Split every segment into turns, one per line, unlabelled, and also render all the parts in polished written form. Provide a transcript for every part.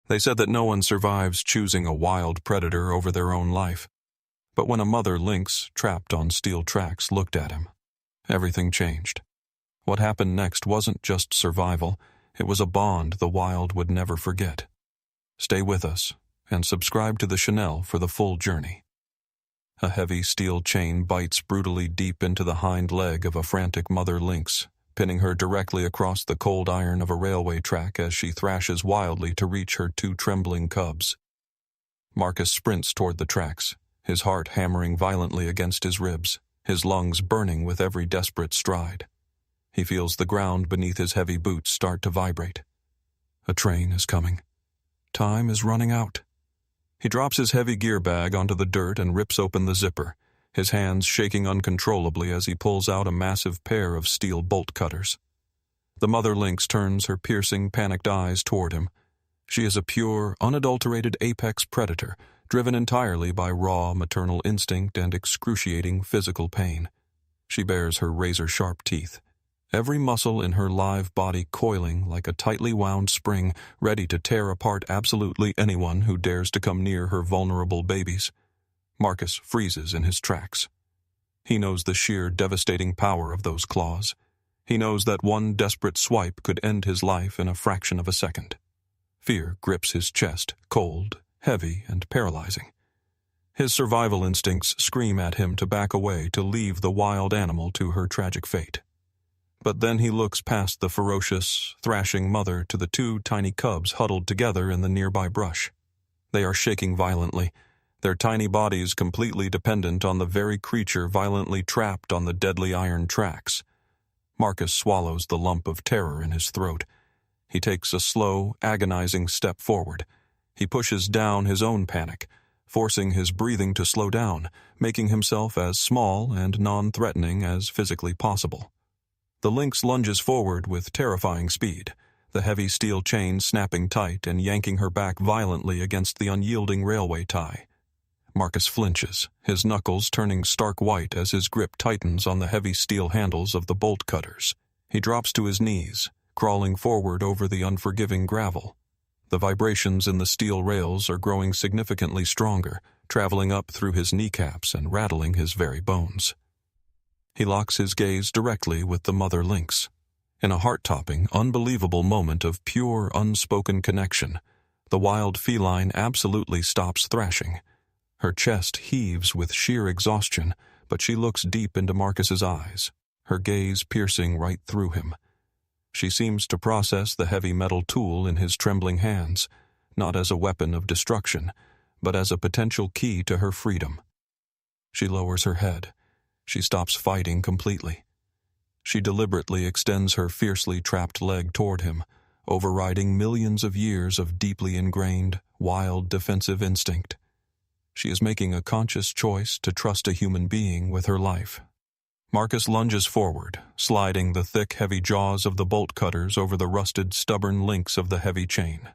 They said that no one survives choosing a wild predator over their own life. But when a mother lynx, trapped on steel tracks, looked at him, everything changed. What happened next wasn't just survival, it was a bond the wild would never forget. Stay with us, and subscribe to the channel for the full journey. A heavy steel chain bites brutally deep into the hind leg of a frantic mother lynx, pinning her directly across the cold iron of a railway track as she thrashes wildly to reach her two trembling cubs. Marcus sprints toward the tracks, his heart hammering violently against his ribs, his lungs burning with every desperate stride. He feels the ground beneath his heavy boots start to vibrate. A train is coming. Time is running out. He drops his heavy gear bag onto the dirt and rips open the zipper, his hands shaking uncontrollably as he pulls out a massive pair of steel bolt cutters. The mother lynx turns her piercing, panicked eyes toward him. She is a pure, unadulterated apex predator, driven entirely by raw maternal instinct and excruciating physical pain. She bares her razor-sharp teeth, every muscle in her live body coiling like a tightly wound spring, ready to tear apart absolutely anyone who dares to come near her vulnerable babies. Marcus freezes in his tracks. He knows the sheer devastating power of those claws. He knows that one desperate swipe could end his life in a fraction of a second. Fear grips his chest, cold, heavy, and paralyzing. His survival instincts scream at him to back away, to leave the wild animal to her tragic fate. But then he looks past the ferocious, thrashing mother to the two tiny cubs huddled together in the nearby brush. They are shaking violently, their tiny bodies completely dependent on the very creature violently trapped on the deadly iron tracks. Marcus swallows the lump of terror in his throat. He takes a slow, agonizing step forward. He pushes down his own panic, forcing his breathing to slow down, making himself as small and non-threatening as physically possible. The lynx lunges forward with terrifying speed, the heavy steel chain snapping tight and yanking her back violently against the unyielding railway tie. Marcus flinches, his knuckles turning stark white as his grip tightens on the heavy steel handles of the bolt cutters. He drops to his knees, crawling forward over the unforgiving gravel. The vibrations in the steel rails are growing significantly stronger, traveling up through his kneecaps and rattling his very bones. He locks his gaze directly with the mother lynx. In a heart-topping, unbelievable moment of pure, unspoken connection, the wild feline absolutely stops thrashing. Her chest heaves with sheer exhaustion, but she looks deep into Marcus's eyes, her gaze piercing right through him. She seems to process the heavy metal tool in his trembling hands, not as a weapon of destruction, but as a potential key to her freedom. She lowers her head. She stops fighting completely. She deliberately extends her fiercely trapped leg toward him, overriding millions of years of deeply ingrained, wild defensive instinct. She is making a conscious choice to trust a human being with her life. Marcus lunges forward, sliding the thick, heavy jaws of the bolt cutters over the rusted, stubborn links of the heavy chain.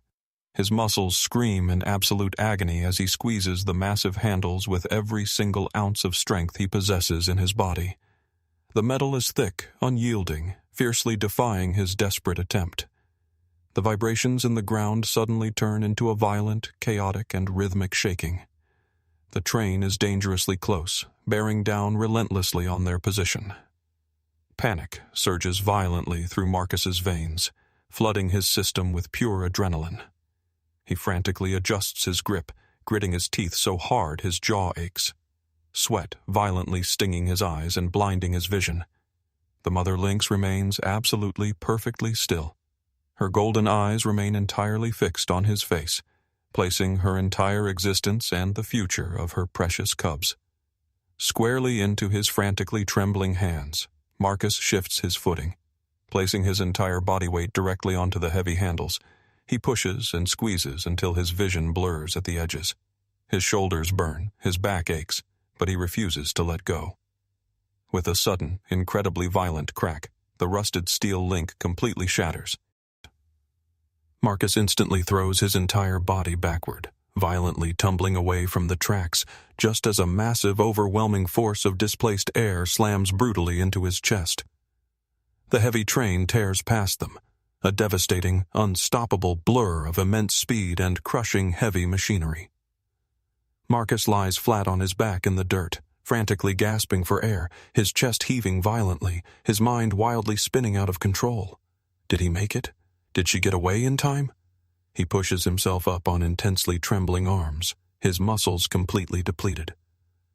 His muscles scream in absolute agony as he squeezes the massive handles with every single ounce of strength he possesses in his body. The metal is thick, unyielding, fiercely defying his desperate attempt. The vibrations in the ground suddenly turn into a violent, chaotic, and rhythmic shaking. The train is dangerously close, bearing down relentlessly on their position. Panic surges violently through Marcus's veins, flooding his system with pure adrenaline. He frantically adjusts his grip, gritting his teeth so hard his jaw aches. Sweat violently stinging his eyes and blinding his vision. The mother lynx remains absolutely perfectly still. Her golden eyes remain entirely fixed on his face, placing her entire existence and the future of her precious cubs. Squarely into his frantically trembling hands, Marcus shifts his footing. Placing his entire body weight directly onto the heavy handles, he pushes and squeezes until his vision blurs at the edges. His shoulders burn, his back aches, but he refuses to let go. With a sudden, incredibly violent crack, the rusted steel link completely shatters. Marcus instantly throws his entire body backward, violently tumbling away from the tracks, just as a massive, overwhelming force of displaced air slams brutally into his chest. The heavy train tears past them, a devastating, unstoppable blur of immense speed and crushing heavy machinery. Marcus lies flat on his back in the dirt, frantically gasping for air, his chest heaving violently, his mind wildly spinning out of control. Did he make it? Did she get away in time? He pushes himself up on intensely trembling arms, his muscles completely depleted.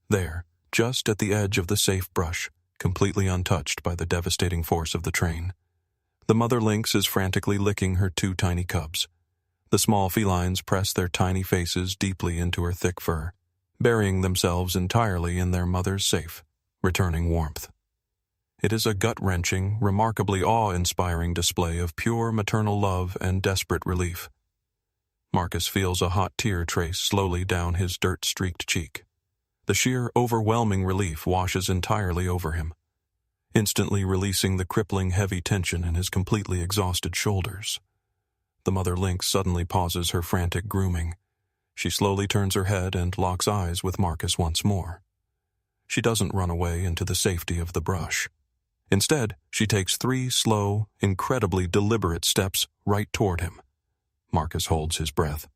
There, just at the edge of the safe brush, completely untouched by the devastating force of the train, the mother lynx is frantically licking her two tiny cubs. The small felines press their tiny faces deeply into her thick fur, burying themselves entirely in their mother's safe, returning warmth. It is a gut-wrenching, remarkably awe-inspiring display of pure maternal love and desperate relief. Marcus feels a hot tear trace slowly down his dirt-streaked cheek. The sheer, overwhelming relief washes entirely over him, instantly releasing the crippling heavy tension in his completely exhausted shoulders. The mother lynx suddenly pauses her frantic grooming. She slowly turns her head and locks eyes with Marcus once more. She doesn't run away into the safety of the brush. Instead, she takes 3 slow, incredibly deliberate steps right toward him. Marcus holds his breath.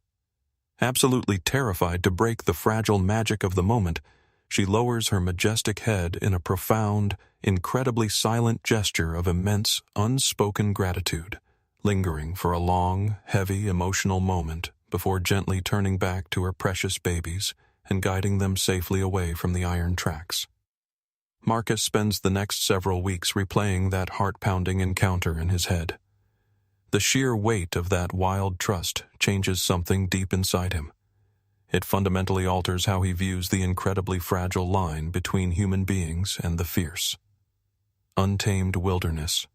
Absolutely terrified to break the fragile magic of the moment, she lowers her majestic head in a profound, incredibly silent gesture of immense, unspoken gratitude, lingering for a long, heavy, emotional moment before gently turning back to her precious babies and guiding them safely away from the iron tracks. Marcus spends the next several weeks replaying that heart-pounding encounter in his head. The sheer weight of that wild trust changes something deep inside him. It fundamentally alters how he views the incredibly fragile line between human beings and the fierce, untamed wilderness.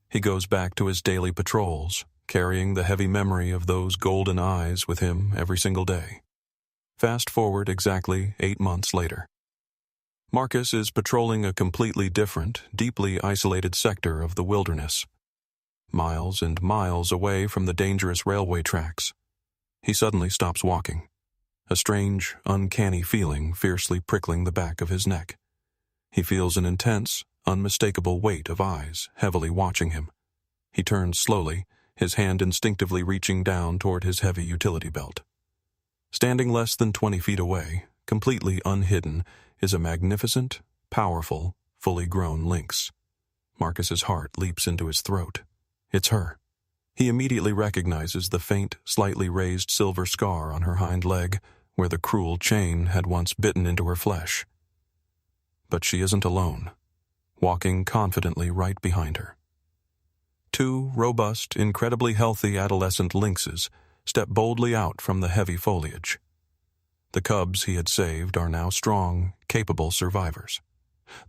He goes back to his daily patrols, carrying the heavy memory of those golden eyes with him every single day. Fast forward exactly 8 months later. Marcus is patrolling a completely different, deeply isolated sector of the wilderness, miles and miles away from the dangerous railway tracks. He suddenly stops walking, a strange, uncanny feeling fiercely prickling the back of his neck. He feels an intense, unmistakable weight of eyes heavily watching him. He turns slowly, his hand instinctively reaching down toward his heavy utility belt. Standing less than 20 feet away, completely unhidden, is a magnificent, powerful, fully grown lynx. Marcus's heart leaps into his throat. It's her. He immediately recognizes the faint, slightly raised silver scar on her hind leg, where the cruel chain had once bitten into her flesh. But she isn't alone, walking confidently right behind her. 2 robust, incredibly healthy adolescent lynxes step boldly out from the heavy foliage. The cubs he had saved are now strong, capable survivors.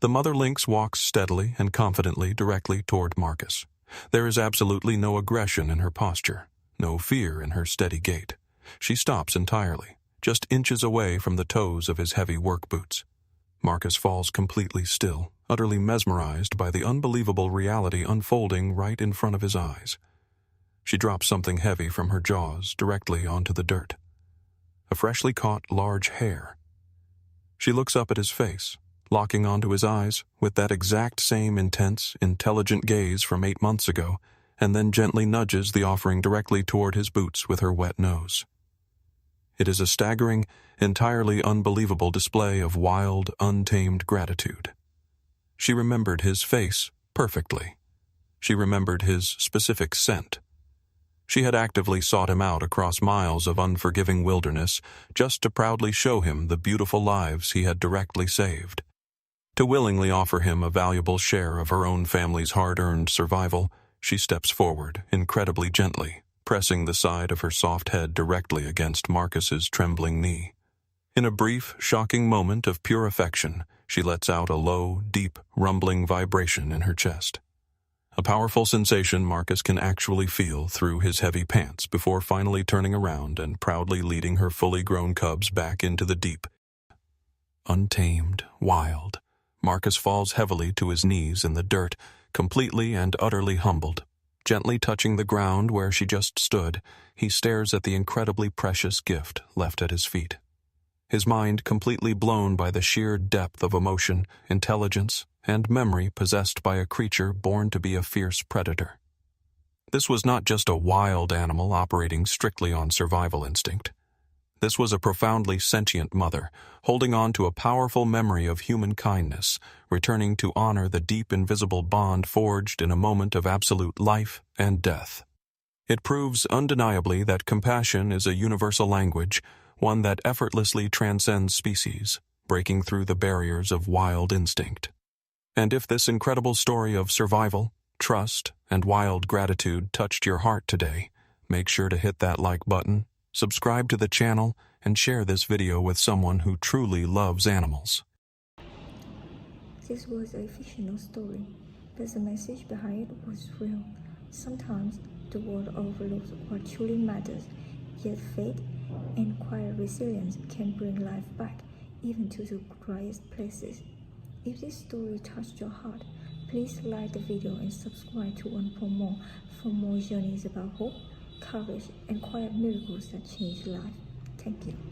The mother lynx walks steadily and confidently directly toward Marcus. There is absolutely no aggression in her posture, no fear in her steady gait. She stops entirely, just inches away from the toes of his heavy work boots. Marcus falls completely still, utterly mesmerized by the unbelievable reality unfolding right in front of his eyes. She drops something heavy from her jaws directly onto the dirt. A freshly caught large hair. She looks up at his face, locking onto his eyes with that exact same intense, intelligent gaze from 8 months ago, and then gently nudges the offering directly toward his boots with her wet nose. It is a staggering, entirely unbelievable display of wild, untamed gratitude. She remembered his face perfectly. She remembered his specific scent. She had actively sought him out across miles of unforgiving wilderness just to proudly show him the beautiful lives he had directly saved. To willingly offer him a valuable share of her own family's hard-earned survival, she steps forward, incredibly gently, pressing the side of her soft head directly against Marcus's trembling knee. In a brief, shocking moment of pure affection, she lets out a low, deep, rumbling vibration in her chest. A powerful sensation Marcus can actually feel through his heavy pants before finally turning around and proudly leading her fully grown cubs back into the deep. Untamed, wild, Marcus falls heavily to his knees in the dirt, completely and utterly humbled. Gently touching the ground where she just stood, he stares at the incredibly precious gift left at his feet. His mind completely blown by the sheer depth of emotion, intelligence, and memory possessed by a creature born to be a fierce predator. This was not just a wild animal operating strictly on survival instinct. This was a profoundly sentient mother, holding on to a powerful memory of human kindness, returning to honor the deep invisible bond forged in a moment of absolute life and death. It proves undeniably that compassion is a universal language, one that effortlessly transcends species, breaking through the barriers of wild instinct. And if this incredible story of survival, trust, and wild gratitude touched your heart today, make sure to hit that like button, subscribe to the channel, and share this video with someone who truly loves animals.
This was a fictional story, but the message behind it was real. Sometimes the world overlooks what truly matters, yet faith and quiet resilience can bring life back, even to the driest places. If this story touched your heart, please like the video and subscribe to One for more journeys about hope, courage, and quiet miracles that change life. Thank you.